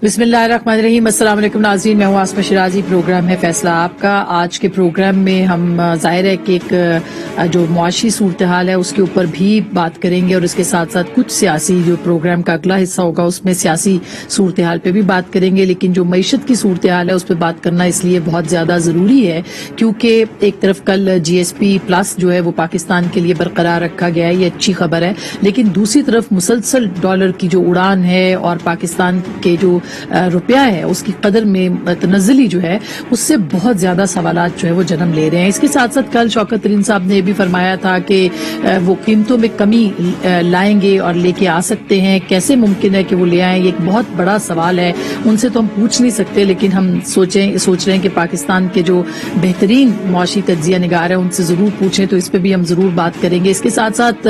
बिस्मिल्लाहिर्रहमानिर्रहीम। अस्सलाम वालेकुम नाज़रीन, मैं हूँ आसमा शिराजी। प्रोग्राम है फैसला आपका। आज के प्रोग्राम में हम ज़ाहिर है कि एक जो मुआशी सूरत हाल है उसके ऊपर भी बात करेंगे और इसके साथ साथ कुछ सियासी, जो प्रोग्राम का अगला हिस्सा होगा उसमें सियासी सूरत हाल पे भी बात करेंगे। लेकिन जो मईशत की सूरत हाल है उस पर बात करना इसलिए बहुत ज़्यादा ज़रूरी है क्योंकि एक तरफ कल GSP प्लस जो है वो पाकिस्तान के लिए बरकरार रखा गया है, ये अच्छी खबर है। लेकिन दूसरी तरफ मुसलसल डॉलर की जो उड़ान है और पाकिस्तान के जो रुपया है उसकी कदर में तनज़्ज़ुली जो है उससे बहुत ज्यादा सवालात जो है वो जन्म ले रहे हैं। इसके साथ साथ कल शौकत तरीन साहब ने ये भी फरमाया था कि वो कीमतों में कमी लाएंगे और लेके आ सकते हैं। कैसे मुमकिन है कि वो ले आएं, ये एक बहुत बड़ा सवाल है। उनसे तो हम पूछ नहीं सकते, लेकिन हम सोच रहे हैं कि पाकिस्तान के जो बेहतरीन मुआशी तज्जिया निगार है उनसे जरूर पूछें, तो इस पर भी हम जरूर बात करेंगे। इसके साथ साथ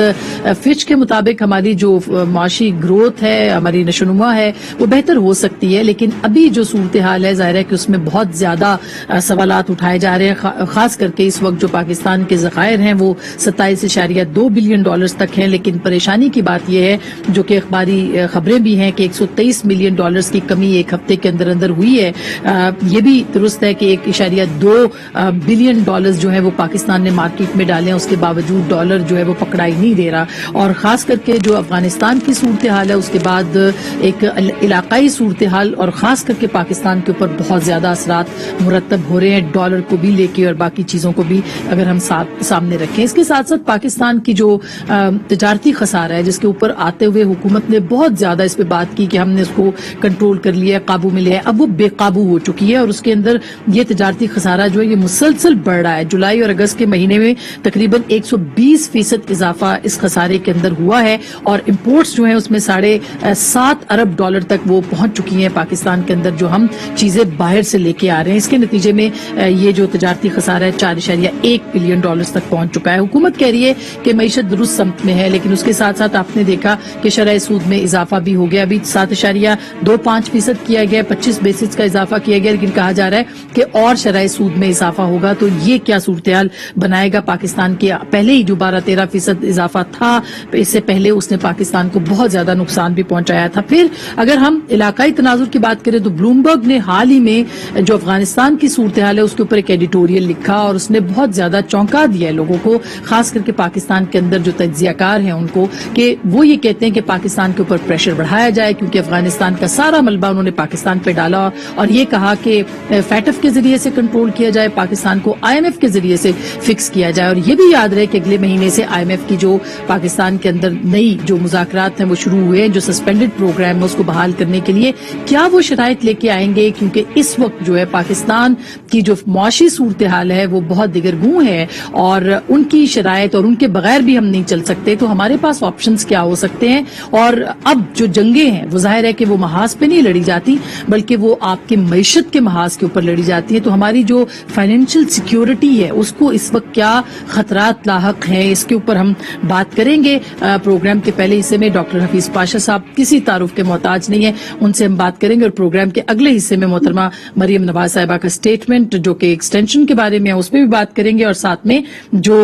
फिच के मुताबिक हमारी जो मुआशी ग्रोथ है, हमारी नशोनुमा है, वो बेहतर हो सकती है। लेकिन अभी जो सूरत हाल है जाहिर है कि उसमें बहुत ज्यादा सवालात उठाए जा रहे हैं। खास करके इस वक्त जो पाकिस्तान के ज़खायर हैं वो 27.2 बिलियन डॉलर्स तक हैं। लेकिन परेशानी की बात यह है, जो कि अखबारी खबरें भी हैं, कि 123 मिलियन डॉलर्स की कमी एक हफ्ते के अंदर अंदर हुई है। ये भी दुरुस्त है कि 1.2 बिलियन डॉलर्स जो है वो पाकिस्तान ने मार्केट में डाले हैं, उसके बावजूद डॉलर जो है वो पकड़ाई नहीं दे रहा। और खास करके जो अफगानिस्तान की सूरत हाल है उसके बाद एक इलाकाई सूरत हाल और खास करके पाकिस्तान के ऊपर बहुत ज्यादा असरात मुरतब हो रहे हैं, डॉलर को भी लेके और बाकी चीजों को भी अगर हम सामने रखें। इसके साथ साथ पाकिस्तान की जो तजारती खसारा है जिसके ऊपर आते हुए हुकूमत ने बहुत ज्यादा इस पे बात की कि हमने उसको कंट्रोल कर लिया है, काबू में लिया है, अब वो बेकाबू हो चुकी है और उसके अंदर ये तजारती खसारा जो है ये मुसलसल बढ़ रहा है। जुलाई और अगस्त के महीने में तकरीबन 120% इजाफा इस खसारे के अंदर हुआ है और इम्पोर्ट्स जो है उसमें 7.5 अरब डॉलर तक वो पहुंच चुकी हैं पाकिस्तान के अंदर, जो हम चीजें बाहर से लेके आ रहे हैं। इसके नतीजे में ये जो तजारती खसारा है 4.1 बिलियन डॉलर्स तक पहुंच चुका है। हुकूमत कह रही है कि मईशत दुरुस्त समत में है, लेकिन उसके साथ साथ आपने देखा कि शरह सूद में इजाफा भी हो गया। अभी 7.25% किया गया, 25 बेसिस का इजाफा किया गया, लेकिन कहा जा रहा है कि और शरह सूद में इजाफा होगा। तो ये क्या सूरत हाल बनाएगा पाकिस्तान के? पहले ही जो 12-13% इजाफा था, इससे पहले उसने पाकिस्तान को बहुत ज्यादा नुकसान भी पहुंचाया था। फिर अगर हम इलाकाई तनाजुर की बात करें तो ब्लूमबर्ग ने हाल ही में जो अफगानिस्तान की सूरत हाल है उसके ऊपर एक एडिटोरियल लिखा और उसने बहुत ज्यादा चौंका दिया है लोगों को, खास करके पाकिस्तान के अंदर जो तज्जियाकार हैं उनको, कि वो ये कहते हैं कि पाकिस्तान के ऊपर प्रेशर बढ़ाया जाए क्योंकि अफगानिस्तान का सारा मलबा उन्होंने पाकिस्तान पे डाला और ये कहा कि फैटफ के जरिए से कंट्रोल किया जाए, पाकिस्तान को IMF के जरिए से फिक्स किया जाए। और ये भी याद रहे कि अगले महीने से IMF की जो पाकिस्तान के अंदर नई जो मुज़ाकरात हैं वो शुरू हुए हैं, जो सस्पेंडेड प्रोग्राम है उसको बहाल करने के लिए क्या वो शराइत लेके आएंगे, क्योंकि इस वक्त जो है पाकिस्तान की जो मुआशी सूरत हाल है वो बहुत दिगरगू है और उनकी शराइत और उनके बगैर भी हम नहीं चल सकते। तो हमारे पास ऑप्शंस क्या हो सकते हैं? और अब जो जंगें हैं वो जाहिर है कि वो महाज पे नहीं लड़ी जाती बल्कि वो आपके मईशत के महाज के ऊपर लड़ी जाती है। तो हमारी जो फाइनेंशियल सिक्योरिटी है उसको इस वक्त क्या खतरात लाहक है, इसके ऊपर हम बात करेंगे। प्रोग्राम के पहले हिस्से में डॉक्टर हफीज पाशा साहब किसी तारुफ के मोहताज नहीं है, उनसे हम बात करेंगे। और प्रोग्राम के अगले हिस्से में मोहतरमा मरियम नवाज साहिबा का स्टेटमेंट जो कि एक्सटेंशन के बारे में है उस पर भी बात करेंगे और साथ में जो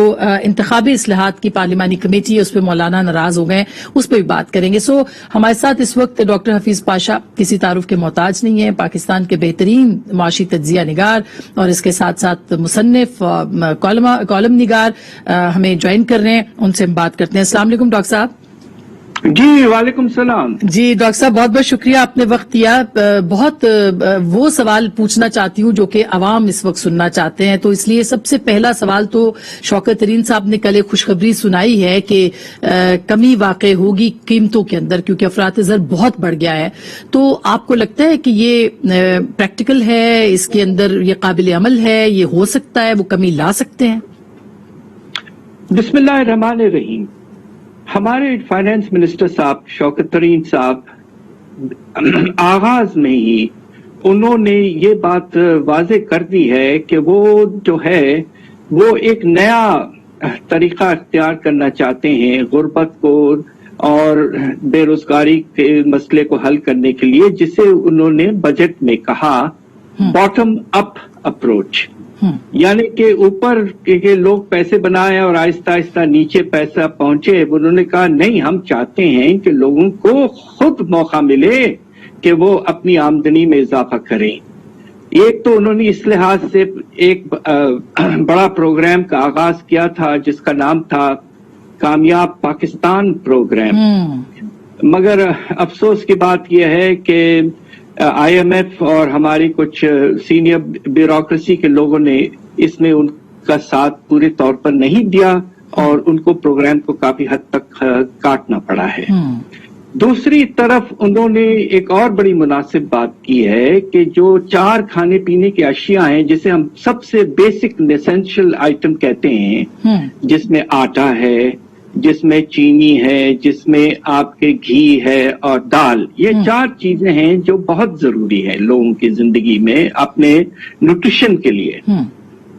इंतखाबी इस्लाहात की पार्लिमानी कमेटी है उस पर मौलाना नाराज हो गए, उस पर भी बात करेंगे। सो हमारे साथ इस वक्त डॉक्टर हफीज पाशा किसी तारुफ के मोहताज नहीं है, पाकिस्तान के बेहतरीन मुआशी तज्जिया निगार और इसके साथ साथ मुसन्निफ कॉलम निगार हमें ज्वाइन कर रहे हैं, उनसे हम बात करते हैं। अस्सलाम वालेकुम डॉक्टर साहब। जी वालेकुम सलाम। जी डॉक्टर साहब, बहुत बहुत शुक्रिया आपने वक्त दिया। बहुत वो सवाल पूछना चाहती हूँ जो कि अवाम इस वक्त सुनना चाहते हैं, तो इसलिए सबसे पहला सवाल तो शौकत तरीन साहब ने कल एक खुशखबरी सुनाई है कि कमी वाक़ई होगी कीमतों के अंदर क्योंकि अफरात-ए-ज़र बहुत बढ़ गया है। तो आपको लगता है कि ये प्रैक्टिकल है, इसके अंदर ये काबिल अमल है, ये हो सकता है, वो कमी ला सकते हैं? बिस्मिल्लाहिर्रहमानिर्रहीम। हमारे फाइनेंस मिनिस्टर साहब शौकत तरीन साहब आगाज में ही उन्होंने ये बात वाजे कर दी है कि वो जो है वो एक नया तरीका इख्तियार करना चाहते हैं गुर्बत को और बेरोजगारी के मसले को हल करने के लिए, जिसे उन्होंने बजट में कहा बॉटम अप अप्रोच, यानी कि ऊपर के लोग पैसे बनाए और आहिस्ता आहिस्ता नीचे पैसा पहुंचे। उन्होंने कहा नहीं, हम चाहते हैं कि लोगों को खुद मौका मिले कि वो अपनी आमदनी में इजाफा करें। एक तो उन्होंने इस लिहाज से एक बड़ा प्रोग्राम का आगाज किया था जिसका नाम था कामयाब पाकिस्तान प्रोग्राम। मगर अफसोस की बात यह है कि IMF और हमारी कुछ सीनियर ब्यूरोक्रेसी के लोगों ने इसमें उनका साथ पूरे तौर पर नहीं दिया और उनको प्रोग्राम को काफी हद तक काटना पड़ा है। दूसरी तरफ उन्होंने एक और बड़ी मुनासिब बात की है कि जो 4 खाने पीने की अशिया हैं जिसे हम सबसे बेसिक एसेंशियल आइटम कहते हैं, जिसमें आटा है, जिसमें चीनी है, जिसमें आपके घी है और दाल, ये 4 चीजें हैं जो बहुत जरूरी है लोगों की जिंदगी में अपने न्यूट्रिशन के लिए।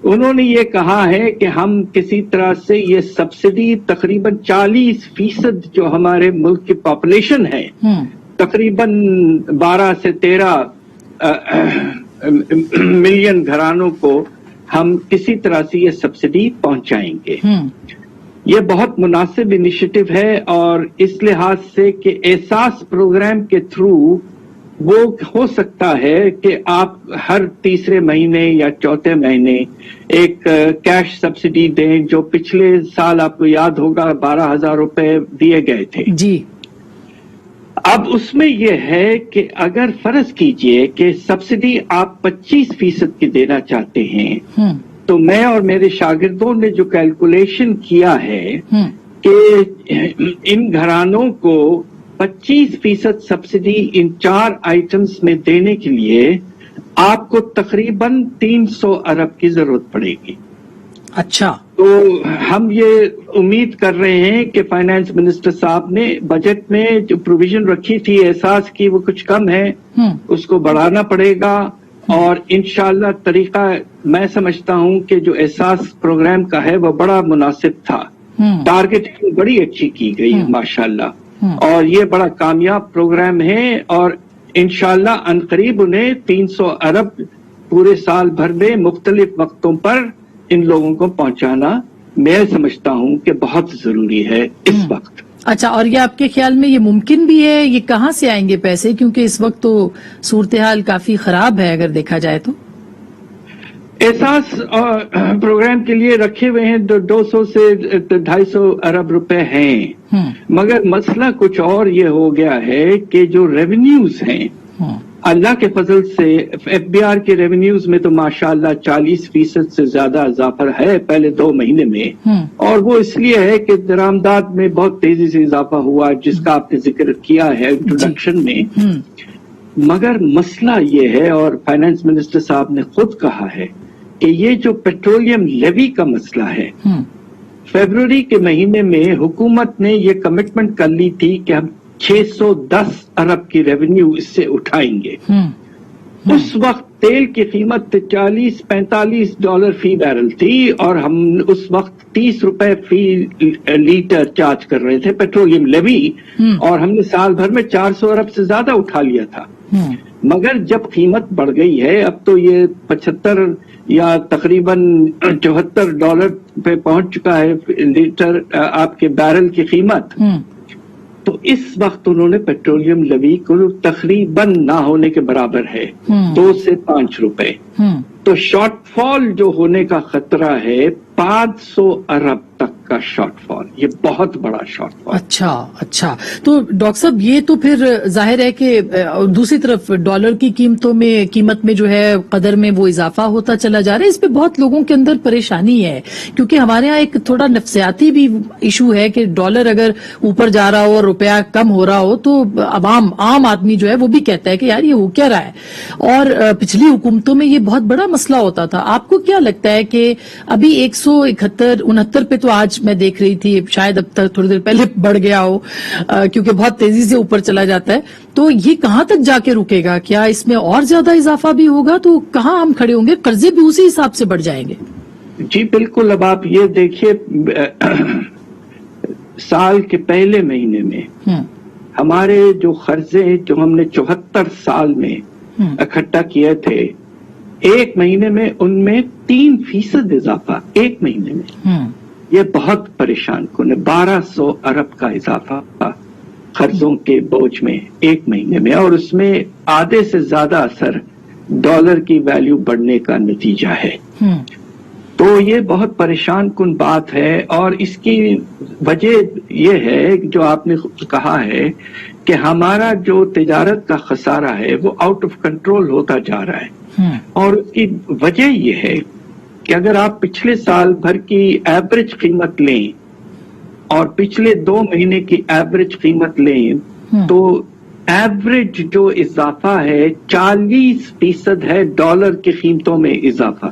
उन्होंने ये कहा है कि हम किसी तरह से ये सब्सिडी तकरीबन 40% जो हमारे मुल्क की पॉपुलेशन है, तकरीबन 12 से 13 मिलियन घरानों को हम किसी तरह से ये सब्सिडी पहुंचाएंगे। ये बहुत मुनासिब इनिशिएटिव है और इस लिहाज से कि एहसास प्रोग्राम के थ्रू वो हो सकता है कि आप हर तीसरे महीने या चौथे महीने एक कैश सब्सिडी दें, जो पिछले साल आपको याद होगा 12,000 रुपए दिए गए थे जी। अब उसमें यह है कि अगर फर्ज कीजिए कि सब्सिडी आप 25% की देना चाहते हैं, तो मैं और मेरे शागिर्दों ने जो कैलकुलेशन किया है कि इन घरानों को 25% सब्सिडी इन 4 आइटम्स में देने के लिए आपको तकरीबन 300 अरब की जरूरत पड़ेगी। अच्छा, तो हम ये उम्मीद कर रहे हैं कि फाइनेंस मिनिस्टर साहब ने बजट में जो प्रोविजन रखी थी एहसास की वो कुछ कम है, उसको बढ़ाना पड़ेगा और इंशाअल्लाह तरीका मैं समझता हूं कि जो एहसास प्रोग्राम का है वो बड़ा मुनासिब था। टारगेटिंग बड़ी अच्छी की गई माशाअल्लाह और ये बड़ा कामयाब प्रोग्राम है और इंशाअल्लाह अनकरीब उन्हें 300 अरब पूरे साल भर में मुख्तलिफ वक्तों पर इन लोगों को पहुंचाना मैं समझता हूं कि बहुत जरूरी है इस वक्त। अच्छा, और ये आपके ख्याल में ये मुमकिन भी है? ये कहाँ से आएंगे पैसे, क्योंकि इस वक्त तो सूरत हाल काफी खराब है अगर देखा जाए तो। एहसास प्रोग्राम के लिए रखे हुए हैं 200 से 250 अरब रुपए हैं, मगर मसला कुछ और ये हो गया है कि जो रेवेन्यूज हैं अल्लाह के फजल से FBR के रेवेन्यूज में तो माशाअल्लाह 40% से ज्यादा इजाफा है पहले 2 महीने में, और वो इसलिए है कि दरामदात में बहुत तेजी से इजाफा हुआ जिसका आपने जिक्र किया है इंट्रोडक्शन में। मगर मसला ये है और फाइनेंस मिनिस्टर साहब ने खुद कहा है कि ये जो पेट्रोलियम लेवी का मसला है, फरवरी के महीने में हुकूमत ने ये कमिटमेंट कर ली थी कि हम 610 अरब की रेवेन्यू इससे उठाएंगे। उस वक्त तेल की कीमत $40-45 फी बैरल थी और हम उस वक्त 30 रुपए फी लीटर चार्ज कर रहे थे पेट्रोलियम लेवी, और हमने साल भर में 400 अरब से ज्यादा उठा लिया था। मगर जब कीमत बढ़ गई है, अब तो ये 75 या तकरीबन $74 पे पहुंच चुका है लीटर आपके बैरल की कीमत, तो इस वक्त उन्होंने पेट्रोलियम लेवी को तकरीबन ना होने के बराबर है 2 से 5 रुपए, तो शॉर्टफॉल जो होने का खतरा है 500 अरब तक का शॉर्टफॉल, ये बहुत बड़ा शॉर्टफॉल। अच्छा, तो डॉक्टर साहब ये तो फिर जाहिर है कि दूसरी तरफ डॉलर की कीमत में जो है कदर में वो इजाफा होता चला जा रहा है। इस पे बहुत लोगों के अंदर परेशानी है, क्योंकि हमारे यहाँ एक थोड़ा नफ्सियाती भी इशू है कि डॉलर अगर ऊपर जा रहा हो और रुपया कम हो रहा हो तो आम आदमी जो है वो भी कहता है कि यार ये हो क्या रहा है। और पिछली हुकूमतों में ये बहुत बड़ा मसला होता था। आपको क्या लगता है कि अभी 171-69 पे तो आज मैं देख रही थी, शायद अब तक थोड़ी देर पहले बढ़ गया हो क्योंकि बहुत तेजी से ऊपर चला जाता है, तो ये कहाँ तक जाके रुकेगा? क्या इसमें और ज्यादा इजाफा भी होगा? तो कहाँ हम खड़े होंगे? कर्जे भी उसी हिसाब से बढ़ जाएंगे। जी बिल्कुल। अब आप ये देखिए साल के पहले महीने में हमारे जो कर्जे जो हमने 74 साल में इकट्ठा किए थे, एक महीने में उनमें 3% इजाफा एक महीने में, ये बहुत परेशान कुन। 1200 अरब का इजाफा قرضوں کے بوجھ میں 1 مہینے میں، اور اس میں آدھے سے زیادہ اثر ڈالر کی ویلیو بڑھنے کا نتیجہ ہے. تو یہ بہت پریشان کن بات ہے، اور اس کی وجہ یہ ہے جو آپ نے کہا ہے کہ ہمارا جو تجارت کا خسارہ ہے وہ آؤٹ آف کنٹرول ہوتا جا رہا ہے. اور اس کی وجہ یہ ہے کہ اگر آپ پچھلے سال بھر کی ایوریج قیمت لیں اور پچھلے 2 مہینے کی ایوریج قیمت لیں تو ایوریج جو اضافہ ہے 40% ہے ڈالر کی قیمتوں میں اضافہ.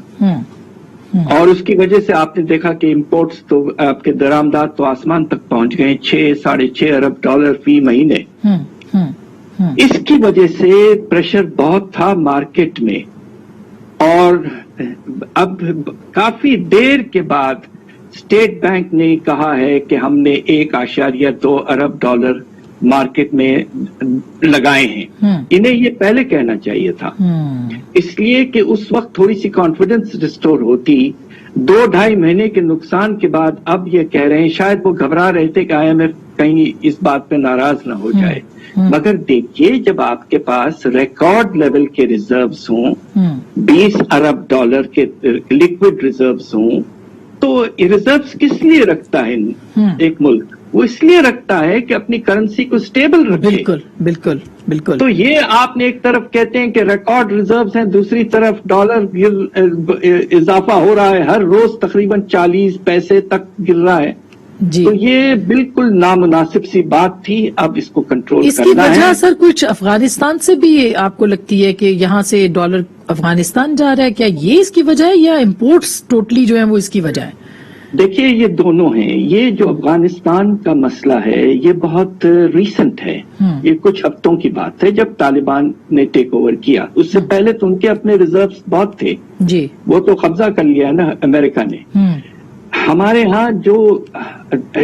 اور اس کی وجہ سے آپ نے دیکھا کہ امپورٹس تو آپ کے درآمدات تو آسمان تک پہنچ گئے، 6-6.5 ارب ڈالر فی مہینے. اس کی وجہ سے پریشر بہت تھا مارکیٹ میں، اور اب کافی دیر کے بعد اسٹیٹ بینک نے کہا ہے کہ ہم نے 1.2 ارب ڈالر مارکیٹ میں لگائے ہیں. انہیں یہ پہلے کہنا چاہیے تھا، اس لیے کہ اس وقت تھوڑی سی کانفیڈنس ریسٹور ہوتی. 2-2.5 مہینے کے نقصان کے بعد اب یہ کہہ رہے ہیں، شاید وہ گھبرا رہے تھے کہ IMF کہیں اس بات پہ ناراض نہ ہو جائے. مگر دیکھیے جب آپ کے پاس ریکارڈ لیول کے ریزروز ہوں، 20 ارب ڈالر کے لکوڈ ریزروز ہوں، تو ریزروز کس لیے رکھتا ہے ایک ملک؟ وہ اس لیے رکھتا ہے کہ اپنی کرنسی کو سٹیبل رکھے. بالکل بالکل بالکل. تو یہ آپ نے ایک طرف کہتے ہیں کہ ریکارڈ ریزروز ہیں، دوسری طرف ڈالر اضافہ ہو رہا ہے، ہر روز تقریباً 40 پیسے تک گر رہا ہے. جی. تو یہ بالکل نامناسب سی بات تھی. اب اس کو کنٹرول اس کی کرنا ہے. وجہ سر کچھ افغانستان سے بھی آپ کو لگتی ہے کہ یہاں سے ڈالر افغانستان جا رہا ہے، کیا یہ اس کی وجہ ہے یا امپورٹس ٹوٹلی جو ہے وہ اس کی وجہ ہے؟ دیکھیے یہ دونوں ہیں. یہ جو افغانستان کا مسئلہ ہے یہ بہت ریسنٹ ہے، یہ کچھ ہفتوں کی بات ہے جب طالبان نے ٹیک اوور کیا. اس سے پہلے تو ان کے اپنے ریزروز بہت تھے جی، وہ تو قبضہ کر لیا نا امریکہ نے. ہمارے ہاں جو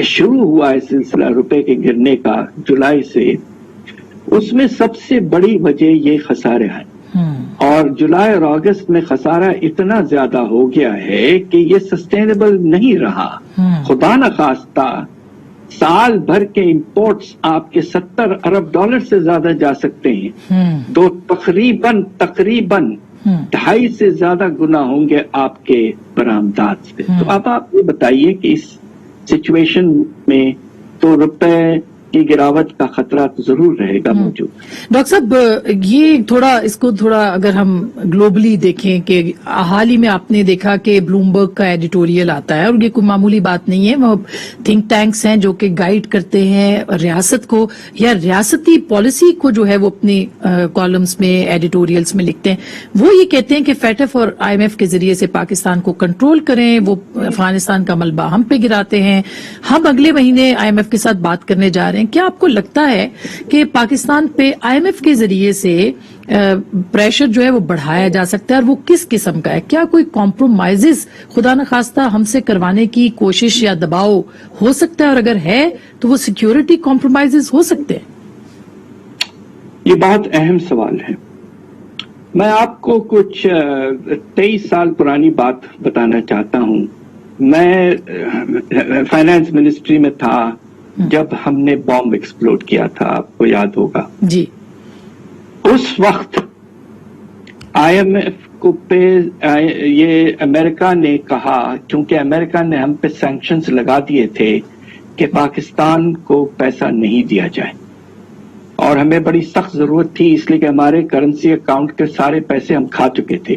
شروع ہوا ہے سلسلہ روپے کے گرنے کا جولائی سے، اس میں سب سے بڑی وجہ یہ خسارے ہیں. اور جولائی اور اگست میں خسارہ اتنا زیادہ ہو گیا ہے کہ یہ سسٹینیبل نہیں رہا. خدا نخواستہ سال بھر کے امپورٹس آپ کے 70 ارب ڈالر سے زیادہ جا سکتے ہیں. تو تقریباً 2.5 سے زیادہ گنا ہوں گے آپ کے برآمدات سے. تو اب آپ یہ بتائیے کہ اس سچویشن میں تو روپے کی گراوٹ کا خطرہ تو ضرور رہے گا موجود. ڈاکٹر صاحب یہ تھوڑا اس کو تھوڑا اگر ہم گلوبلی دیکھیں کہ حال ہی میں آپ نے دیکھا کہ بلومبرگ کا ایڈیٹوریل آتا ہے، اور یہ کوئی معمولی بات نہیں ہے، وہ تھنک ٹینکس ہیں جو کہ گائیڈ کرتے ہیں ریاست کو یا ریاستی پالیسی کو جو ہے وہ اپنی کالمز میں ایڈیٹوریلز میں لکھتے ہیں. وہ یہ کہتے ہیں کہ FATF اور IMF کے ذریعے سے پاکستان کو کنٹرول کریں. وہ افغانستان کا ملبہ ہم پہ گراتے ہیں. ہم اگلے مہینے IMF کے ساتھ بات کرنے جا رہے ہیں. کیا آپ کو لگتا ہے کہ پاکستان پہ IMF کے ذریعے سے پریشر جو ہے وہ بڑھایا جا سکتا ہے، اور وہ کس قسم کا ہے؟ کیا کوئی کمپرومائزز خدا نخواستہ ہم سے کروانے کی کوشش یا دباؤ ہو سکتا ہے، اور اگر ہے تو وہ سیکیورٹی کمپرومائزز ہو سکتے ہیں؟ یہ بہت اہم سوال ہے. میں آپ کو کچھ 23 سال پرانی بات بتانا چاہتا ہوں. میں فائنانس منسٹری میں تھا جب ہم نے بام ایکسپلوڈ کیا تھا، آپ کو یاد ہوگا. جی. اس وقت IMF کو پہ یہ امریکہ نے کہا، کیونکہ امریکہ نے ہم پہ سینکشنز لگا دیے تھے کہ پاکستان کو پیسہ نہیں دیا جائے، اور ہمیں بڑی سخت ضرورت تھی اس لیے کہ ہمارے کرنسی اکاؤنٹ کے سارے پیسے ہم کھا چکے تھے.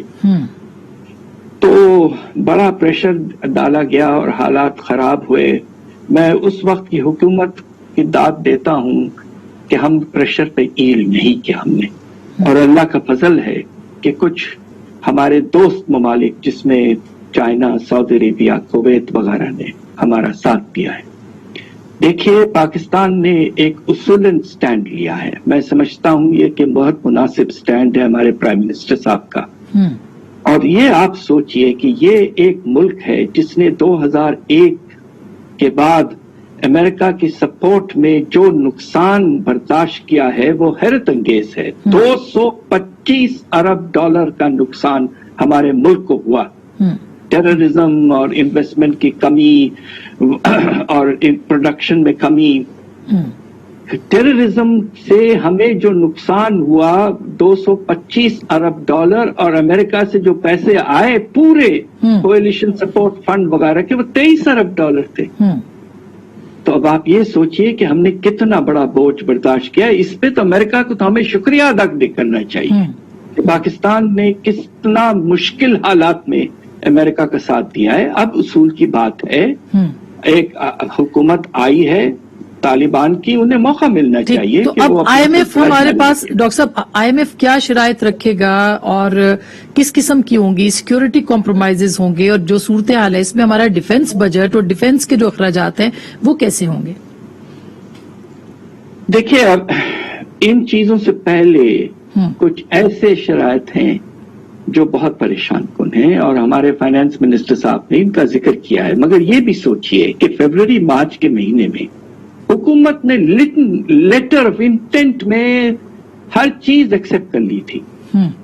تو بڑا پریشر ڈالا گیا اور حالات خراب ہوئے. میں اس وقت کی حکومت کی داد دیتا ہوں کہ ہم پریشر پہ ایل نہیں کیا ہم نے، اور اللہ کا فضل ہے کہ کچھ ہمارے دوست ممالک جس میں چائنا، سعودی عربیہ، کویت وغیرہ نے ہمارا ساتھ دیا ہے. دیکھیے پاکستان نے ایک اصولن سٹینڈ لیا ہے. میں سمجھتا ہوں یہ کہ بہت مناسب سٹینڈ ہے ہمارے پرائم منسٹر صاحب کا. اور یہ آپ سوچئے کہ یہ ایک ملک ہے جس نے 2001 کے بعد امریکہ کی سپورٹ میں جو نقصان برداشت کیا ہے وہ حیرت انگیز ہے. 225 ارب ڈالر کا نقصان ہمارے ملک کو ہوا. ٹیررزم اور انویسٹمنٹ کی کمی اور پروڈکشن میں کمی. टेररिज्म से हमें जो नुकसान हुआ 225 अरब डॉलर और अमेरिका से जो पैसे आए पूरे कोएलिशन सपोर्ट फंड वगैरह के वो 23 अरब डॉलर थे। तो अब आप ये सोचिए कि हमने कितना बड़ा बोझ बर्दाश्त किया। इस पे तो अमेरिका को तो हमें शुक्रिया अदा करना चाहिए कि पाकिस्तान ने कितना मुश्किल हालात में अमेरिका का साथ दिया है। अब उसूल की बात है, एक हुकूमत आई है तालिबान की, उन्हें मौका मिलना चाहिए। तो कि अब वो आईएमएफ हमारे पास, डॉक्टर साहब, आईएमएफ क्या शराइत रखेगा और किस किस्म की होंगी, सिक्योरिटी कॉम्प्रोमाइजेज होंगे, और जो सूरत हाल है इसमें हमारा डिफेंस बजट और डिफेंस के जो अखराजात हैं वो कैसे होंगे? देखिए, अब इन चीजों से पहले कुछ ऐसे शराइत हैं जो बहुत परेशान कुन हैं और हमारे फाइनेंस मिनिस्टर साहब ने इनका जिक्र किया है। मगर ये भी सोचिए कि फरवरी मार्च के महीने में हुकूमत ने लेटर ऑफ इंटेंट में हर चीज एक्सेप्ट कर ली थी।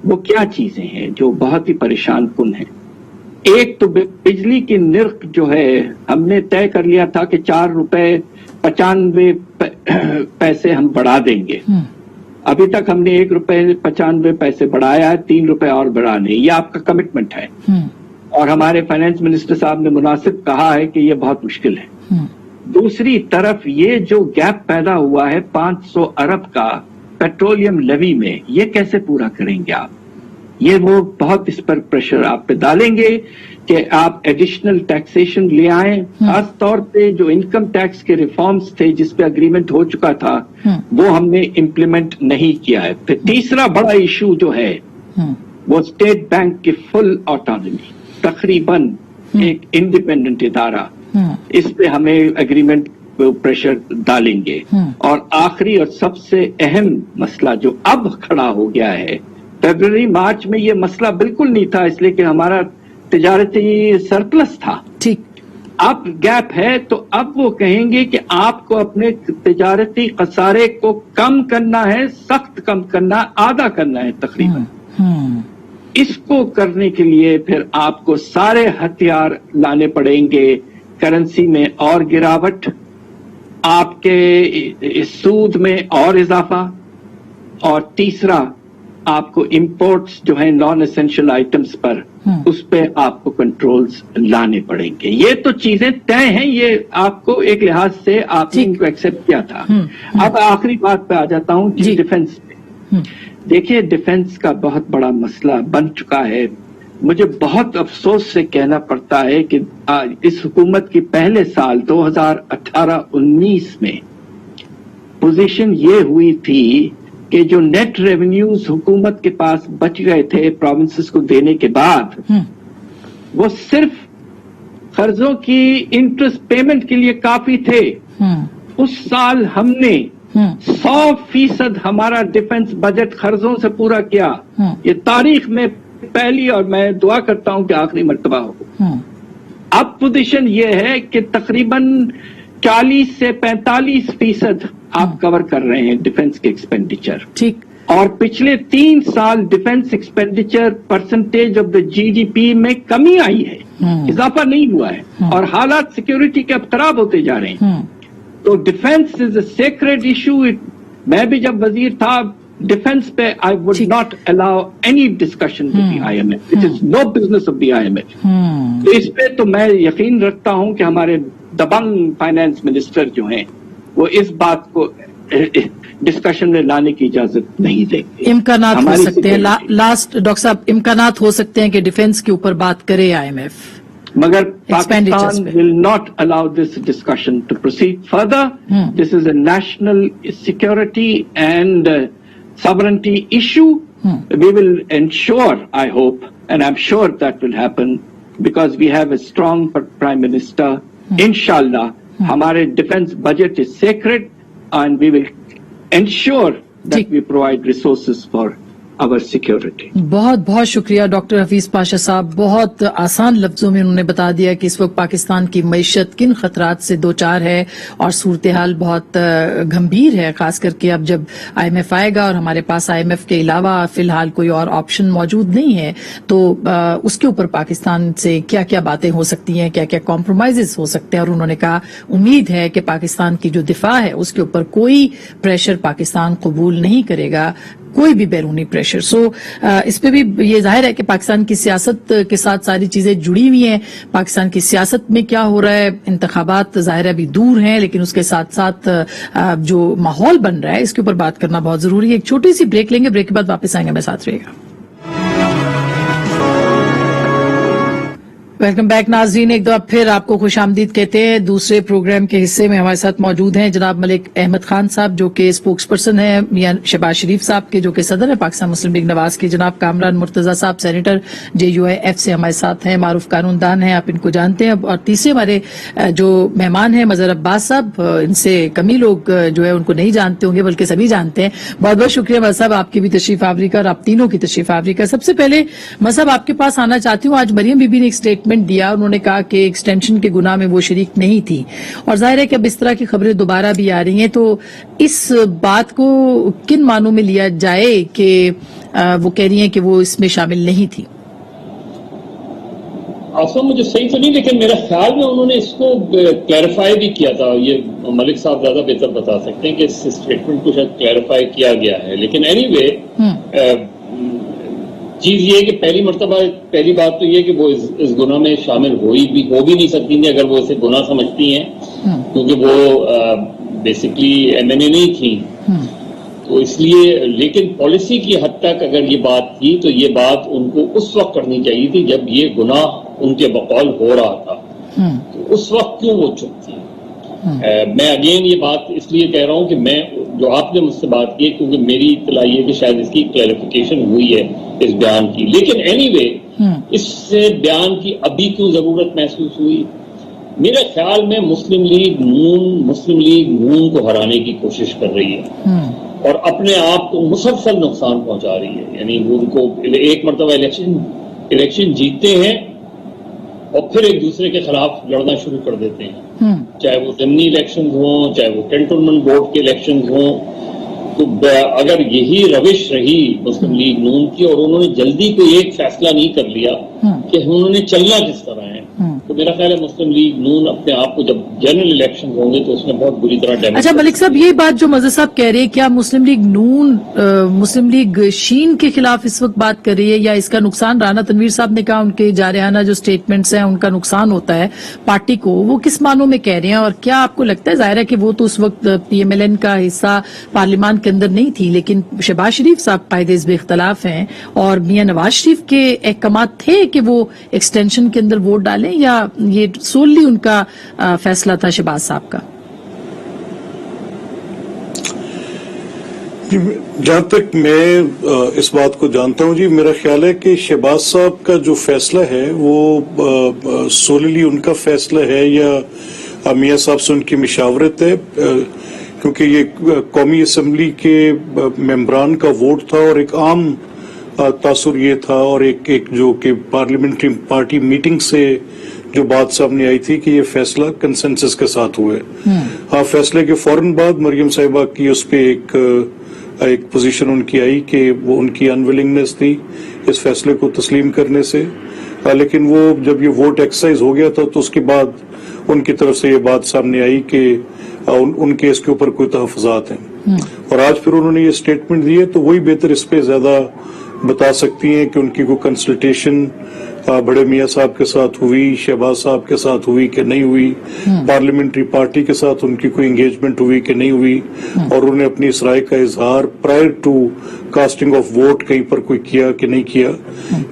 वो क्या चीजें हैं जो बहुत ही परेशान कुन है? एक तो बिजली की निर्ख जो है हमने तय कर लिया था कि 4 रुपए 95 पैसे हम बढ़ा देंगे। अभी तक हमने 1 रुपए 95 पैसे बढ़ाया है, 3 रुपए और बढ़ाने, ये आपका कमिटमेंट है। और हमारे फाइनेंस मिनिस्टर साहब ने मुनासिब कहा है कि ये बहुत मुश्किल है। दूसरी तरफ ये जो गैप पैदा हुआ है 500 अरब का पेट्रोलियम लेवी में, ये कैसे पूरा करेंगे आप? ये वो बहुत इस पर प्रेशर आप पे डालेंगे कि आप एडिशनल टैक्सेशन ले आए। खास तौर पे जो इनकम टैक्स के रिफॉर्म्स थे जिस पे अग्रीमेंट हो चुका था वो हमने इम्प्लीमेंट नहीं किया है। फिर तीसरा बड़ा इशू जो है वो स्टेट बैंक की फुल ऑटोनॉमी, तकरीबन एक इंडिपेंडेंट इदारा, इस पे हमें एग्रीमेंट प्रेशर डालेंगे। और आखिरी और सबसे अहम मसला जो अब खड़ा हो गया है, फरवरी मार्च में ये मसला बिल्कुल नहीं था इसलिए कि हमारा तिजारती सरप्लस था। ठीक, अब गैप है तो अब वो कहेंगे कि आपको अपने तिजारती खसारे को कम करना है, सख्त कम करना, आधा करना है तकरीबन। इसको करने के लिए फिर आपको सारे हथियार लाने पड़ेंगे, करेंसी में और गिरावट, आपके सूद में और इजाफा, और तीसरा आपको इंपोर्ट्स जो है नॉन एसेंशियल आइटम्स पर उस पे आपको कंट्रोल्स लाने पड़ेंगे। ये तो चीजें तय हैं, ये आपको एक लिहाज से आपने इनको एक्सेप्ट किया था। अब आखिरी बात पे आ जाता हूं, डिफेंस पे। देखिए, डिफेंस का बहुत बड़ा मसला बन चुका है। मुझे बहुत अफसोस से कहना पड़ता है कि इस हुकूमत की पहले साल 2018-19 में पोजीशन ये हुई थी कि जो नेट रेवेन्यूज हुकूमत के पास बच गए थे प्रोविंसेस को देने के बाद, वो सिर्फ कर्जों की इंटरेस्ट पेमेंट के लिए काफी थे। उस साल हमने 100% हमारा डिफेंस बजट कर्जों से पूरा किया। ये तारीख में पहली, और मैं दुआ करता हूं कि आखिरी मर्तबा हो। अब पोजीशन ये है कि तकरीबन 40 से 45% आप कवर कर रहे हैं डिफेंस के एक्सपेंडिचर। ठीक, और पिछले 3 साल defence expenditure percentage of the GDP में कमी आई है, इजाफा नहीं हुआ है, और हालात सिक्योरिटी के अब खराब होते जा रहे हैं। तो defence is a sacred issue. मैं भी जब वजीर था डिफेंस पे, I would not allow any discussion with the IMF. It is no business of the IMF. तो इस पे तो मैं यकीन रखता हूं कि हमारे दबंग फाइनेंस मिनिस्टर जो हैं वो इस बात को डिस्कशन में लाने की इजाजत नहीं देंगे। इम्कानात हो सकते हैं, लास्ट डॉक्टर साहब, इम्कानात हो सकते हैं कि डिफेंस के ऊपर बात करे आईएमएफ, मगर Pakistan will not allow this discussion to proceed further. This is a national security and sovereignty issue. We will ensure, I hope, and I'm sure that will happen because we have a strong Prime Minister. Inshallah, हमारे defense budget is sacred and we will ensure that we provide resources for our security. बहुत बहुत शुक्रिया doctor Hafeez Pasha साहब। बहुत आसान लफ्जों में उन्होंने बता दिया कि इस वक्त पाकिस्तान की मईशत किन खतरात से दो चार है और सूरत हाल बहुत गंभीर है, खास करके अब जब IMF आएगा और हमारे पास IMF के अलावा फिलहाल कोई और ऑप्शन मौजूद नहीं है, तो उसके ऊपर पाकिस्तान से क्या क्या बातें हो सकती हैं, क्या क्या कॉम्प्रोमाइजेस हो सकते हैं। और उन्होंने कहा उम्मीद है कि पाकिस्तान की जो दिफा है उसके ऊपर कोई प्रेशर पाकिस्तान कबूल नहीं करेगा, कोई भी बैरूनी प्रेशर। सो इस पे भी ये जाहिर है कि पाकिस्तान की सियासत के साथ सारी चीजें जुड़ी हुई हैं। पाकिस्तान की सियासत में क्या हो रहा है, इंतखाबात जाहिर है अभी दूर हैं, लेकिन उसके साथ साथ जो माहौल बन रहा है इसके ऊपर बात करना बहुत जरूरी है। एक छोटी सी ब्रेक लेंगे, ब्रेक के बाद वापस आएंगे, मेरे साथ रहिएगा। वेलकम बैक नाजरीन, एक दो अब फिर आपको खुशामदीद कहते हैं। दूसरे प्रोग्राम के हिस्से में हमारे साथ मौजूद हैं जनाब मलिक अहमद खान साहब जो कि स्पोक्स पर्सन है मियां शहबाज शरीफ साहब के, जो कि सदर है पाकिस्तान मुस्लिम लीग नवाज के, जनाब कामरान मुर्तजा साहब सेनेटर JUIF से हमारे साथ हैं, मारूफ कानूनदान हैं, आप इनको जानते हैं। और तीसरे हमारे जो मेहमान हैं मजहर अब्बास साहब, इनसे कम ही लोग जो है उनको नहीं जानते होंगे बल्कि सभी जानते हैं। बहुत बहुत शुक्रिया मजहर साहब, आपकी भी तशरीफ आवरी का और आप तीनों की तशरीफ आवरी का। सबसे पहले मजहर साहब आपके पास आना चाहती हूँ। आज मरियम बीबी ने एक स्टेटमेंट दिया, उन्होंने कहा कि एक्सटेंशन के गुनाह में वो शरीक नहीं थी, और जाहिर है कि अब इस तरह की खबरें दोबारा भी आ रही हैं, तो इस बात को किन मानों में लिया जाए कि वो कह रही हैं कि वो इसमें शामिल नहीं थी? आसम मुझे सही तो नहीं, लेकिन मेरा ख्याल में उन्होंने इसको क्लैरिफाई भी किया था। ये मलिक साहब ज्यादा बेहतर बता सकते हैं कि इस स्टेटमेंट को शायद क्लैरिफाई किया गया है। लेकिन एनीवे चीज ये है कि पहली बात तो ये कि वो इस गुनाह में शामिल हो भी नहीं सकती थी अगर वो इसे गुनाह समझती हैं, क्योंकि वो बेसिकली MNA नहीं थी, तो इसलिए। लेकिन पॉलिसी की हद तक अगर ये बात थी तो ये बात उनको उस वक्त करनी चाहिए थी जब ये गुनाह उनके बकौल हो रहा था, तो उस वक्त क्यों वो चुप थी? मैं अगेन ये बात इसलिए कह रहा हूं कि मैं जो आपने मुझसे बात की, क्योंकि मेरी इत्तला ये कि शायद इसकी क्लैरिफिकेशन हुई है इस बयान की। लेकिन एनीवे इससे बयान की अभी क्यों जरूरत महसूस हुई? मेरे ख्याल में मुस्लिम लीग नून को हराने की कोशिश कर रही है और अपने आप को मुसलसल नुकसान पहुंचा रही है। यानी उनको एक मरतबा इलेक्शन जीतते हैं और फिर एक दूसरे के खिलाफ लड़ना शुरू कर देते हैं, चाहे वो ज़मीनी इलेक्शन हों, चाहे वो कैंटोनमेंट बोर्ड के इलेक्शन हों। तो अगर यही रविश रही मुस्लिम लीग नून की और उन्होंने जल्दी कोई एक फैसला नहीं कर लिया कि उन्होंने चलना किस तरह है, तो मेरा ख्याल है मुस्लिम लीग नून अपने आप को जब जनरल इलेक्शन होंगे तो उसमें बहुत बुरी तरह डैमेज। अच्छा मलिक साहब, ये बात जो मजहर साहब कह रहे हैं, क्या मुस्लिम लीग नून मुस्लिम लीग शीन के खिलाफ इस वक्त बात कर रही है, या इसका नुकसान राना तनवीर साहब ने कहा उनके जारहाना जो स्टेटमेंट्स हैं उनका नुकसान होता है पार्टी को, वो किस मानों में कह रहे हैं? और क्या आपको लगता है, जाहिर है कि वो तो उस वक्त PMLN का हिस्सा पार्लियामान के अंदर नहीं थी, लेकिन शहबाज शरीफ साहब कायदे इस इख्तलाफ हैं और मियां नवाज शरीफ के अहकामात थे कि वो एक्सटेंशन के अंदर वोट डालें, या ये सोलली उनका फैसला था शहबाज साहब का? जहां तक मैं इस बात को जानता हूं जी, मेरा ख्याल है कि शहबाज साहब का जो फैसला है वो सोलली उनका फैसला है या मियां साहब से उनकी मशावरत है, क्योंकि ये कौमी असम्बली के मेंबरान का वोट था और एक आम तासुर ये था, और एक जो कि पार्लियामेंट्री पार्टी मीटिंग से जो बात सामने आई थी कि ये फैसला कंसेंसस के साथ हुआ है। हाँ, फैसले के फौरन बाद मरियम साहिबा की उस पे एक पोजीशन उनकी आई कि वो उनकी अनविलिंगनेस थी इस फैसले को तस्लीम करने से, लेकिन वो जब ये वोट एक्सरसाइज हो गया था तो उसके बाद उनकी तरफ से ये बात सामने आई कि उनके इसके ऊपर कोई तहफ़्फ़ुज़ात हैं, और आज फिर उन्होंने ये स्टेटमेंट दी है, तो वही बेहतर इस पे ज्यादा बता सकती हैं कि उनकी कोई कंसल्टेशन बड़े मियाँ साहब के साथ हुई, शहबाज साहब के साथ हुई कि नहीं हुई, पार्लियामेंट्री पार्टी के साथ उनकी कोई एंगेजमेंट हुई कि नहीं हुई, और उन्होंने अपनी इस राय का इजहार prior to casting of vote कहीं पर कोई किया कि नहीं किया,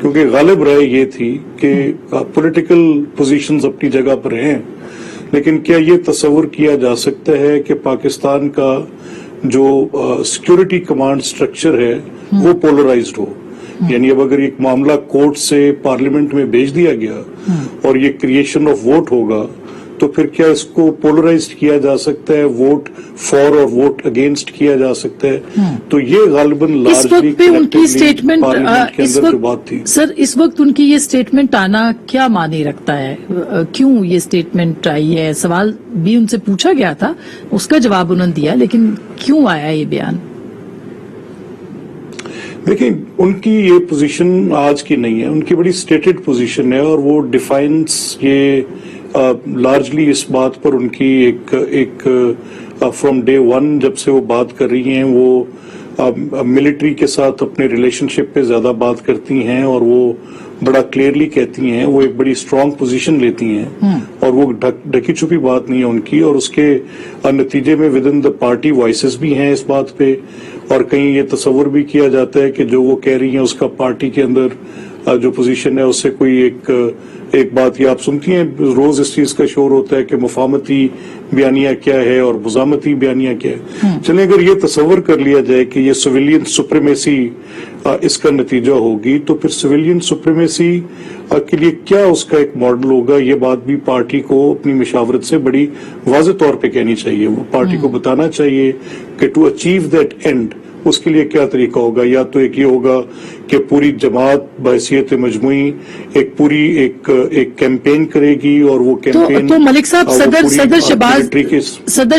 क्योंकि गालिब राय ये थी कि पॉलिटिकल पोजीशंस अपनी जगह पर हैं, लेकिन क्या ये तस्वुर किया जा सकता है कि पाकिस्तान का जो सिक्योरिटी कमांड स्ट्रक्चर है वो पोलराइज्ड हो? यानी अब अगर एक मामला कोर्ट से पार्लियामेंट में भेज दिया गया और ये क्रिएशन ऑफ वोट होगा, تو پھر کیا اس کو پولرائزڈ کیا جا سکتا ہے, ووٹ فار اور ووٹ اگینسٹ کیا جا سکتا ہے؟ تو یہ غالباً اس وقت پہ ان کی اسٹیٹمنٹ اس جو بات تھی سر, اس وقت ان کی یہ اسٹیٹمنٹ آنا کیا معنی رکھتا ہے؟ کیوں یہ اسٹیٹمنٹ آئی ہے؟ سوال بھی ان سے پوچھا گیا تھا, اس کا جواب انہوں نے دیا, لیکن کیوں آیا یہ بیان؟ دیکھیں, ان کی یہ پوزیشن آج کی نہیں ہے, ان کی بڑی اسٹیٹڈ پوزیشن ہے, اور وہ ڈیفائنس یہ لارجلی اس بات پر ان کی ایک فرام ڈے ون جب سے وہ بات کر رہی ہیں, وہ ملٹری کے ساتھ اپنے ریلیشن شپ پہ زیادہ بات کرتی ہیں, اور وہ بڑا کلیئرلی کہتی ہیں, وہ ایک بڑی اسٹرانگ پوزیشن لیتی ہیں, اور وہ ڈھکی چھپی بات نہیں ہے ان کی, اور اس کے نتیجے میں with in the party voices بھی ہیں اس بات پہ, اور کہیں یہ تصور بھی کیا جاتا ہے کہ جو وہ کہہ رہی ہیں اس کا پارٹی کے اندر جو پوزیشن ہے اس سے کوئی ایک بات یہ آپ سنتی ہیں روز اس چیز کا شور ہوتا ہے کہ مفاہمتی بیانیہ کیا ہے اور مزاحمتی بیانیہ کیا ہے. چلیں اگر یہ تصور کر لیا جائے کہ یہ سویلین سپریمیسی اس کا نتیجہ ہوگی, تو پھر سویلین سپریمیسی کے لیے کیا اس کا ایک ماڈل ہوگا, یہ بات بھی پارٹی کو اپنی مشاورت سے بڑی واضح طور پہ کہنی چاہیے. وہ پارٹی کو بتانا چاہیے کہ ٹو اچیو دیٹ اینڈ اس کے لیے کیا طریقہ ہوگا. یا تو ایک یہ ہوگا کہ پوری جماعت بحیثیت مجموعی ایک کیمپین کرے گی, اور وہ کیمپین تو ملک صاحب صدر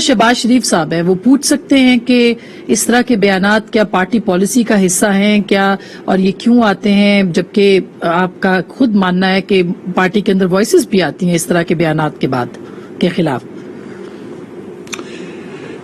شہباز شریف صاحب ہیں, وہ پوچھ سکتے ہیں کہ اس طرح کے بیانات کیا پارٹی پالیسی کا حصہ ہیں کیا, اور یہ کیوں آتے ہیں, جبکہ آپ کا خود ماننا ہے کہ پارٹی کے اندر وائسز بھی آتی ہیں اس طرح کے بیانات کے بعد کے خلاف.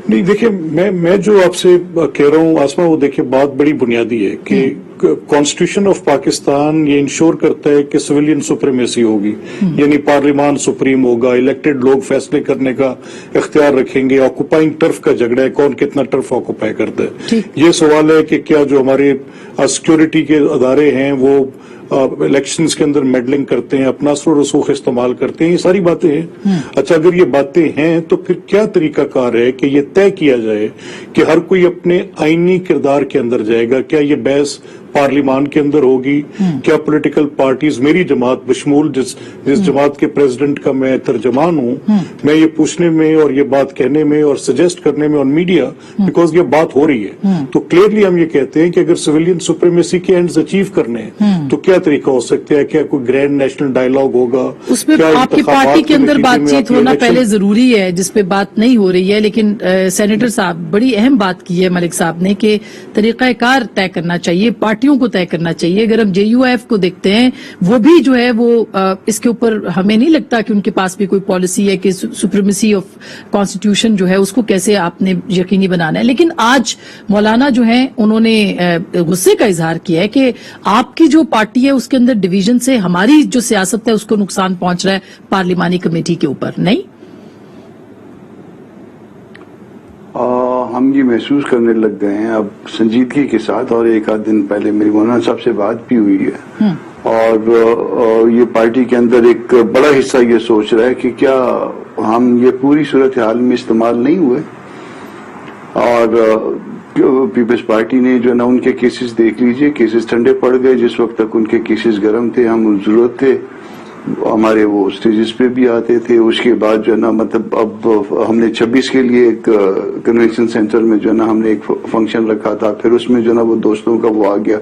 نہیں دیکھیں, میں جو آپ سے کہہ رہا ہوں آسما, وہ دیکھیں بات بڑی بنیادی ہے کہ کانسٹیٹیوشن آف پاکستان یہ انشور کرتا ہے کہ سویلین سپریمیسی ہوگی, یعنی پارلیمان سپریم ہوگا, الیکٹڈ لوگ فیصلے کرنے کا اختیار رکھیں گے. آکوپائنگ ٹرف کا جھگڑا ہے, کون کتنا ٹرف آکوپائی کرتا ہے. یہ سوال ہے کہ کیا جو ہمارے سیکورٹی کے ادارے ہیں وہ الیکشنز کے اندر میڈلنگ کرتے ہیں, اپنا اثر و رسوخ استعمال کرتے ہیں, یہ ساری باتیں ہیں. اچھا, اگر یہ باتیں ہیں تو پھر کیا طریقہ کار ہے کہ یہ طے کیا جائے کہ ہر کوئی اپنے آئینی کردار کے اندر جائے گا؟ کیا یہ بحث پارلیمان کے اندر ہوگی؟ کیا پولیٹیکل پارٹیز, میری جماعت بشمول جس جماعت کے پریزیڈنٹ کا میں ترجمان ہوں, میں یہ پوچھنے میں اور یہ بات کہنے میں اور سجیسٹ کرنے میں آن میڈیا, بیکاز یہ بات ہو رہی ہے, تو کلیئرلی ہم یہ کہتے ہیں کہ اگر سویلین سپریمیسی کے اینڈز اچیو کرنے ہیں تو کیا طریقہ ہو سکتا ہے؟ کیا کوئی گرینڈ نیشنل ڈائیلاگ ہوگا؟ اس میں آپ کی پارٹی کے اندر بات چیت ہونا پہلے ضروری ہے, جس پہ بات نہیں ہو رہی ہے. لیکن سینیٹر صاحب بڑی اہم بات کی ہے ملک صاحب نے کہ طریقہ کار طے کرنا چاہیے, پارٹیوں کو طے کرنا چاہیے. اگر ہم JUIF کو دیکھتے ہیں, وہ بھی جو ہے وہ اس کے اوپر ہمیں نہیں لگتا کہ ان کے پاس بھی کوئی پالیسی ہے کہ سپریمیسی آف کانسٹیٹیوشن جو ہے اس کو کیسے آپ نے یقینی بنانا ہے. لیکن آج مولانا جو ہیں انہوں نے غصے کا اظہار کیا ہے کہ آپ کی جو پارٹی ہے اس کے اندر ڈویژن سے ہماری جو سیاست ہے اس کو نقصان پہنچ رہا ہے پارلیمانی کمیٹی کے اوپر. نہیں, ہم یہ محسوس کرنے لگ گئے ہیں اب سنجیدگی کے ساتھ, اور ایک آدھ دن پہلے میری مولانا صاحب سے بات بھی ہوئی ہے, اور یہ پارٹی کے اندر ایک بڑا حصہ یہ سوچ رہا ہے کہ کیا ہم یہ پوری صورتحال میں استعمال نہیں ہوئے, اور پیپلز پارٹی نے جو ہے نا ان کے کیسز دیکھ لیجئے, کیسز ٹھنڈے پڑ گئے. جس وقت تک ان کے کیسز گرم تھے, ہم ضرورت تھے, ہمارے وہ اسٹیجز پہ بھی آتے تھے. اس کے بعد جو ہے نا مطلب اب ہم نے 26 کے لیے ایک کنونشن سینٹر میں جو ہے نا ہم نے ایک فنکشن رکھا تھا, پھر اس میں جو ہے نا وہ دوستوں کا وہ آ گیا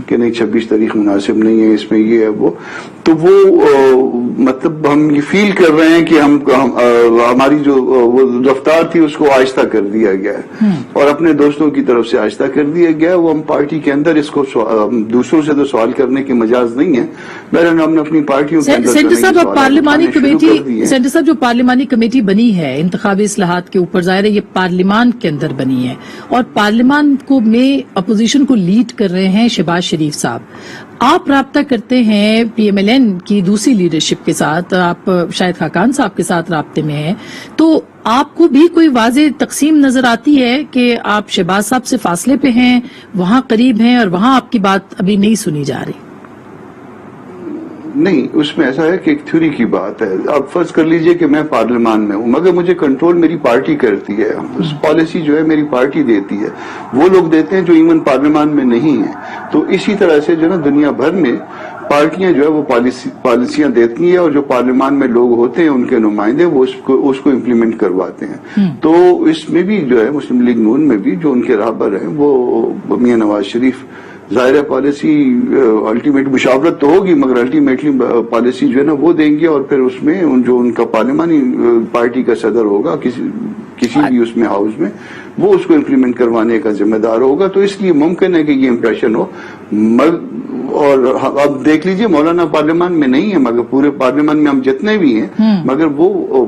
کہ نہیں 26 تاریخ مناسب نہیں ہے, اس میں یہ ہے وہ. تو وہ مطلب ہم یہ فیل کر رہے ہیں کہ ہماری جو وہ رفتار تھی اس کو آہستہ کر دیا گیا ہے, اور اپنے دوستوں کی طرف سے آہستہ کر دیا گیا. وہ ہم پارٹی کے اندر اس کو دوسروں سے تو سوال کرنے کی مجاز نہیں ہے, بہرحال ہم نے اپنی پارٹیوں کے اندر سینٹر صاحب پارلیمانی کمیٹی, سینٹر صاحب جو پارلیمانی کمیٹی بنی ہے انتخابی اصلاحات کے اوپر, ظاہر ہے یہ پارلیمان کے اندر بنی ہے, اور پارلیمان کو میں اپوزیشن کو لیڈ کر رہے ہیں شہباز شریف صاحب. آپ رابطہ کرتے ہیں PMLN کی دوسری لیڈرشپ کے ساتھ, آپ شاہد خاقان صاحب کے ساتھ رابطے میں ہیں, تو آپ کو بھی کوئی واضح تقسیم نظر آتی ہے کہ آپ شہباز صاحب سے فاصلے پہ ہیں, وہاں قریب ہیں, اور وہاں آپ کی بات ابھی نہیں سنی جا رہی؟ نہیں, اس میں ایسا ہے کہ ایک تھیوری کی بات ہے. آپ فرض کر لیجئے کہ میں پارلیمان میں ہوں, مگر مجھے کنٹرول میری پارٹی کرتی ہے, اس پالیسی جو ہے میری پارٹی دیتی ہے, وہ لوگ دیتے ہیں جو ایون پارلیمان میں نہیں ہیں. تو اسی طرح سے جو ہے نا دنیا بھر میں پارٹیاں جو ہے وہ پالیسیاں دیتی ہیں اور جو پارلیمان میں لوگ ہوتے ہیں ان کے نمائندے وہ اس کو امپلیمنٹ کرواتے ہیں. تو اس میں بھی جو ہے مسلم لیگ نون میں بھی جو ان کے رہبر ہیں وہ میاں نواز شریف ظاہر ہے پالیسی الٹیمیٹ مشاورت تو ہوگی مگر الٹیمیٹلی پالیسی جو ہے نا وہ دیں گے اور پھر اس میں جو ان کا پارلیمانی پارٹی کا صدر ہوگا کسی بھی اس میں ہاؤس میں وہ اس کو امپلیمنٹ کروانے کا ذمہ دار ہوگا. تو اس لیے ممکن ہے کہ یہ امپریشن ہو. اور اب دیکھ لیجئے مولانا پارلیمان میں نہیں ہے مگر پورے پارلیمان میں ہم جتنے بھی ہیں مگر وہ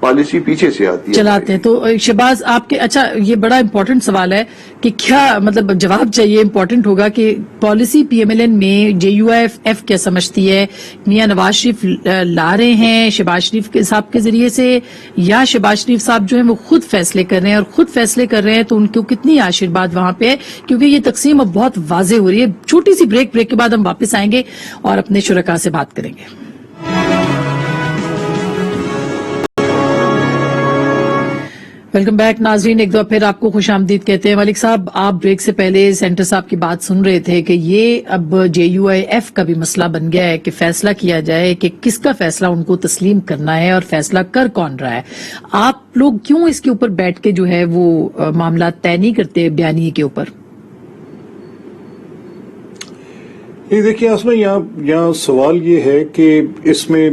پالیسی پیچھے سے آتی ہے چلاتے ہیں. تو شہباز آپ کے اچھا یہ بڑا امپورٹنٹ سوال ہے کہ کیا مطلب جواب چاہیے امپورٹنٹ ہوگا کہ policy P M L N میں جے یو آئی ایف کیا سمجھتی ہے میاں نواز شریف لا رہے ہیں شہباز شریف کے صاحب کے ذریعے سے یا شہباز شریف صاحب جو ہیں وہ خود فیصلے کر رہے ہیں اور خود فیصلے کر رہے ہیں تو ان کو کتنی آشیرواد وہاں پہ ہے کیونکہ یہ تقسیم اب بہت واضح ہو رہی ہے. چھوٹی سی بریک کے بعد ہم واپس آئیں گے اور اپنے شرکاء سے بات کریں گے. ویلکم بیک ناظرین, ایک دفعہ پھر آپ کو خوش آمدید کہتے ہیں. ملک صاحب آپ بریک سے پہلے سینٹر صاحب کی بات سن رہے تھے کہ یہ اب جے یو آئی ایف کا بھی مسئلہ بن گیا ہے کہ فیصلہ کیا جائے کہ کس کا فیصلہ ان کو تسلیم کرنا ہے اور فیصلہ کر کون رہا ہے. آپ لوگ کیوں اس کے اوپر بیٹھ کے جو ہے وہ معاملات طے نہیں کرتے بیانیے کے اوپر؟ دیکھیے آسما یہاں سوال یہ ہے کہ اس میں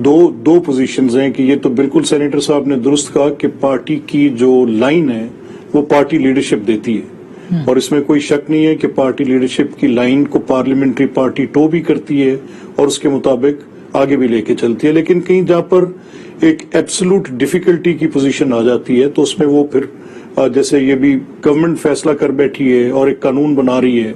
دو پوزیشنز ہیں کہ یہ تو بالکل سینیٹر صاحب نے درست کہا کہ پارٹی کی جو لائن ہے وہ پارٹی لیڈرشپ دیتی ہے اور اس میں کوئی شک نہیں ہے کہ پارٹی لیڈرشپ کی لائن کو پارلیمنٹری پارٹی ٹو بھی کرتی ہے اور اس کے مطابق آگے بھی لے کے چلتی ہے. لیکن کہیں جہاں پر ایک ایبسولوٹ ڈیفیکلٹی کی پوزیشن آ جاتی ہے تو اس میں وہ پھر جیسے یہ بھی گورنمنٹ فیصلہ کر بیٹھی ہے اور ایک قانون بنا رہی ہے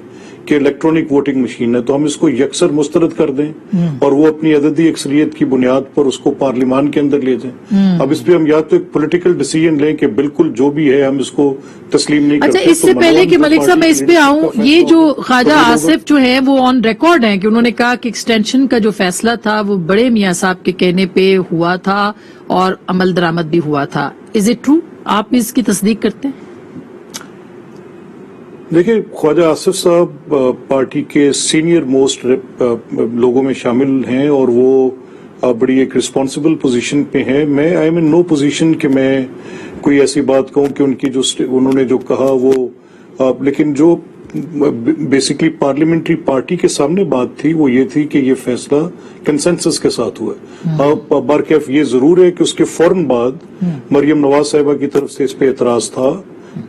کہ الیکٹرانک ووٹنگ مشین ہے تو ہم اس کو یکسر مسترد کر دیں اور وہ اپنی عددی اکثریت کی بنیاد پر اس کو پارلیمان کے اندر لے جائیں. اب اس پہ ہم یا تو ایک پولیٹیکل ڈیسیژن لیں کہ بالکل جو بھی ہے ہم اس کو تسلیم نہیں کرتے. اچھا اس سے پہلے کہ ملک صاحب میں اس پہ آؤں, یہ جو خواجہ آصف جو ہیں وہ آن ریکارڈ ہیں کہ انہوں نے کہا کہ ایکسٹینشن کا جو فیصلہ تھا وہ بڑے میاں صاحب کے کہنے پہ ہوا تھا اور عمل درآمد بھی ہوا تھا. Is it true? آپ اس کی تصدیق کرتے ہیں؟ دیکھیں خواجہ آصف صاحب پارٹی کے سینئر موسٹ لوگوں میں شامل ہیں اور وہ بڑی ایک رسپانسبل پوزیشن پہ ہیں. میں I am in know position کہ میں کوئی ایسی بات کہوں کہ ان کی جو انہوں نے جو کہا وہ لیکن جو بیسیکلی پارلیمنٹری پارٹی کے سامنے بات تھی وہ یہ تھی کہ یہ فیصلہ کنسنسس کے ساتھ ہوا ہے. برکیف یہ ضرور ہے کہ اس کے فوراً بعد مریم نواز صاحبہ کی طرف سے اس پہ اعتراض تھا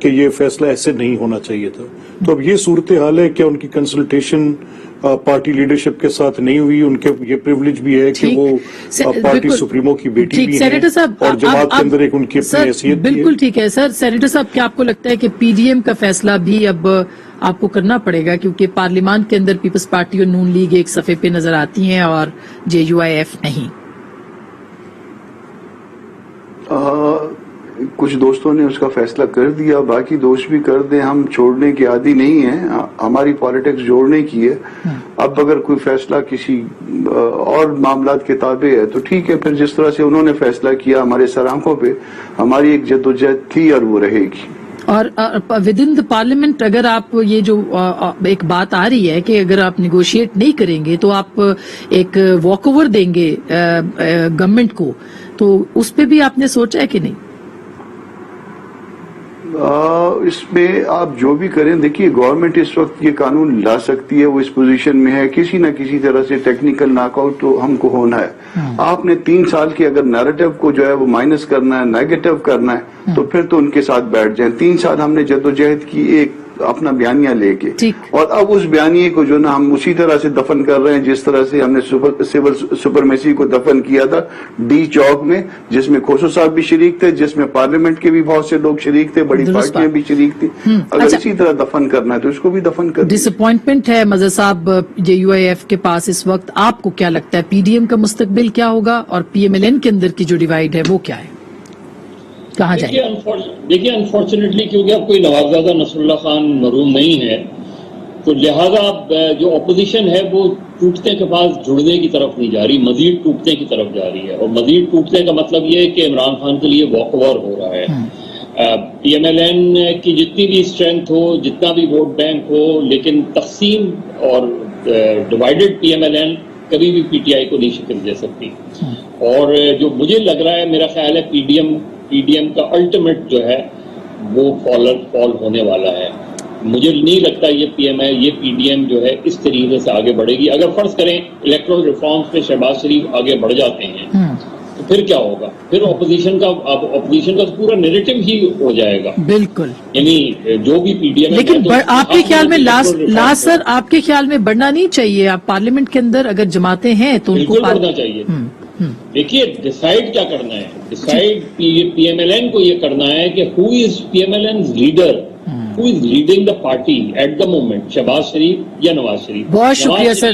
کہ یہ فیصلہ ایسے نہیں ہونا چاہیے تھا. تو اب یہ صورتحال ہے کہ ان کی کنسلٹیشن پارٹی لیڈرشپ کے ساتھ نہیں ہوئی. ان کے یہ پریولیج بھی ہے کہ وہ پارٹی سپریمو کی بیٹی بھی ہیں اور جماعت کے اندر ایک ان کی اپنی حیثیت بھی ہے. بالکل ٹھیک ہے سر. سینیٹر صاحب کیا آپ کو لگتا ہے کہ پی ڈی ایم کا فیصلہ بھی اب آپ کو کرنا پڑے گا کیونکہ پارلیمان کے اندر پیپلز پارٹی اور نون لیگ ایک صفحے پہ نظر آتی ہیں اور جے یو آئی ایف نہیں؟ کچھ دوستوں نے اس کا فیصلہ کر دیا, باقی دوست بھی کر دیں. ہم چھوڑنے کے عادی نہیں ہیں, ہماری پالیٹکس جوڑنے کی ہے. اب اگر کوئی فیصلہ کسی اور معاملات کے تابع ہے تو ٹھیک ہے, پھر جس طرح سے انہوں نے فیصلہ کیا ہمارے سر آنکھوں پہ, ہماری ایک جدوجہد تھی اور وہ رہے گی. اور ود ان دا پارلیمنٹ اگر آپ یہ جو ایک بات آ رہی ہے کہ اگر آپ نیگوشیٹ نہیں کریں گے تو آپ ایک واک اوور دیں گے گورنمنٹ کو, تو اس پہ بھی آپ نے سوچا ہے کہ نہیں؟ اس میں آپ جو بھی کریں, دیکھیے گورنمنٹ اس وقت یہ قانون لا سکتی ہے, وہ اس پوزیشن میں ہے. کسی نہ کسی طرح سے ٹیکنیکل ناک آؤٹ تو ہم کو ہونا ہے. آپ نے 3 سال کے اگر نیریٹو کو جو ہے وہ مائنس کرنا ہے, نیگیٹو کرنا ہے, تو پھر تو ان کے ساتھ بیٹھ جائیں. 3 سال ہم نے جدوجہد کی ایک اپنا بیانیہ لے کے, اور اب اس بیانیے کو جو نا ہم اسی طرح سے دفن کر رہے ہیں جس طرح سے ہم نے سول سپرمیسی کو دفن کیا تھا ڈی چوک میں, جس میں کھوسو صاحب بھی شریک تھے, جس میں پارلیمنٹ کے بھی بہت سے لوگ شریک تھے, بڑی پارٹیاں بھی شریک تھی. اگر اسی طرح دفن کرنا ہے تو اس کو بھی دفن کر. ڈس اپوائنٹمنٹ ہے مظہر صاحب جے یو آئی ایف کے پاس اس وقت. آپ کو کیا لگتا ہے پی ڈی ایم کا مستقبل کیا ہوگا اور پی ایم ایل این کے اندر کی جو ڈیوائیڈ ہے وہ کیا ہے, کہاں جائے؟ دیکھیے انفارچونیٹلی کیونکہ اب کوئی نوابزادہ نصر اللہ خان مرحوم نہیں ہے تو لہٰذا اب جو اپوزیشن ہے وہ ٹوٹنے کے پاس جڑنے کی طرف نہیں جا رہی, مزید ٹوٹنے کی طرف جا رہی ہے. اور مزید ٹوٹنے کا مطلب یہ ہے کہ عمران خان کے لیے واک اوور ہو رہا ہے. پی ایم ایل این کی جتنی بھی اسٹرینتھ ہو, جتنا بھی ووٹ بینک ہو, لیکن تقسیم اور divided P M L N کبھی بھی پی ٹی آئی کو نہیں شکست دے سکتی. اور جو مجھے لگ رہا ہے، میرا خیال ہے پی ڈی ایم کا الٹیمیٹ جو ہے وہ فال ہونے والا ہے. مجھے نہیں لگتا یہ پی ڈی ایم جو ہے اس طریقے سے آگے بڑھے گی. اگر فرض کریں الیکٹرل ریفارمز پہ شہباز شریف آگے بڑھ جاتے ہیں تو پھر کیا ہوگا؟ پھر اپوزیشن کا پورا نیریٹو ہی ہو جائے گا. بالکل. یعنی جو بھی پی ڈی ایم. لیکن آپ کے خیال میں لاسٹ سر، آپ کے خیال میں بڑھنا نہیں چاہیے؟ آپ پارلیمنٹ کے اندر اگر جماعتیں ہیں تو ان کو بڑھنا چاہیے. دیکھیے ڈیسائیڈ کیا کرنا ہے، decide P M L N کو یہ کرنا ہے کہ who is P M L N's leader, who is leading the party at the moment, Shahbaz Sharif یا نواز شریف. بہت شکریہ سر،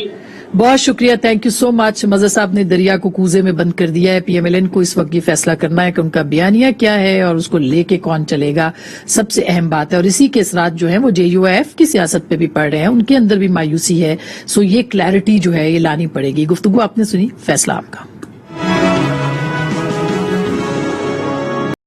بہت شکریہ، تھینک یو سو مچ. مظہر صاحب نے دریا کو کوزے میں بند کر دیا ہے. پی ایم ایل این کو اس وقت یہ فیصلہ کرنا ہے کہ ان کا بیانیہ کیا ہے اور اس کو لے کے کون چلے گا، سب سے اہم بات ہے. اور اسی کے اثرات جو ہیں وہ جے یو ایف کی سیاست پہ بھی پڑ رہے ہیں، ان کے اندر بھی مایوسی ہے. سو یہ کلیئرٹی جو ہے یہ لانی پڑے گی. گفتگو آپ نے سنی، فیصلہ آپ کا.